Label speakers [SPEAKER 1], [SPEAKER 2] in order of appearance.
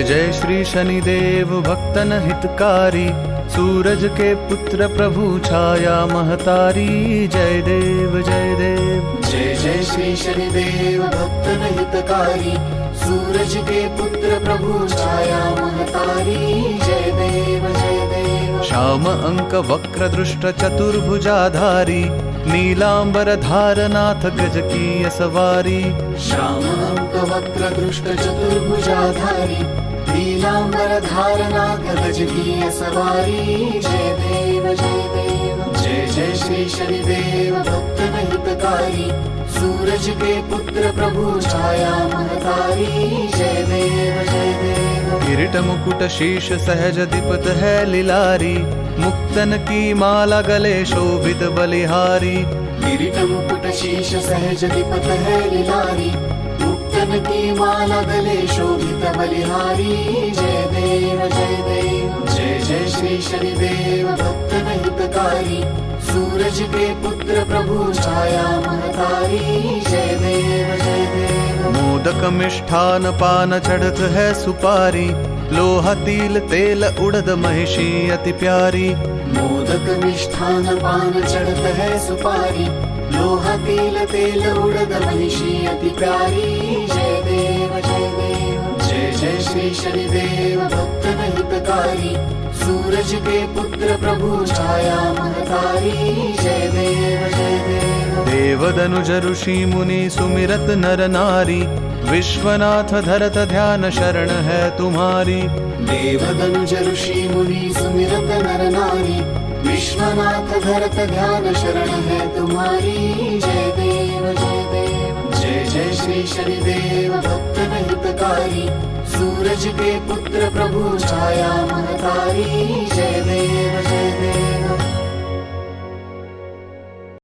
[SPEAKER 1] जय श्री शनिदेव भक्तन हितकारी, सूरज के पुत्र प्रभु छाया महतारी। जय देव जय देव।
[SPEAKER 2] जय जय श्री शनिदेव भक्तन हितकारी, सूरज के पुत्र प्रभु छाया महतारी। जय देव जय देव।
[SPEAKER 1] श्याम अंक वक्र दृष्ट चतुर्भुजाधारी, नीलांबर धारनाथ गज की सवारी।
[SPEAKER 2] श्याम अंक वक्र दृष्ट चतुर्भुजाधारी, नीलांबर धारनाथ गज की सवारी। जय देव जय देव। जय जय श्री शनिदेव भक्तन हितकारी, सूरज के पुत्र प्रभु छाया महतारी। जय देव जय देव।
[SPEAKER 1] किरीट मुकुट शीश सहज दीपत है लिलारी, मुक्तन की माला गले शोभित बलिहारी।
[SPEAKER 2] किरीट मुकुट शीश सहज दीपत है लिलारी, मुक्तन की माला गले शोभित बलिहारी। जय देव जय देव। जय जय श्री शनिदेव भक्तन हितकारी, सूरज के पुत्र प्रभु छाया महतारी। जय देव जय देव।
[SPEAKER 1] मोदक मिष्ठान पान चढ़त है सुपारी, लोहा तिल तेल उड़द महिषी अति प्यारी।
[SPEAKER 2] मोदक मिष्ठान पान चढ़त है सुपारी, लोहा तिल तेल उड़द महिषी अति प्यारी। जय देव जय देव। जय जय श्री शनिदेव भक्तन हितकारी, सूरज के पुत्र प्रभु छाया महतारी। जय देव जय देव।
[SPEAKER 1] देवदनुज ऋषि मुनि सुमिरत नर नारी, विश्वनाथ धरत ध्यान शरण है तुम्हारी।
[SPEAKER 2] देवदनुज ऋषि मुनि सुमिरत नर नारी, विश्वनाथ धरत ध्यान शरण है तुम्हारी। जय देव जय देव। जय जय श्री शनिदेव भक्तन हितकारी, सूरज के पुत्र प्रभु छाया महतारी। जय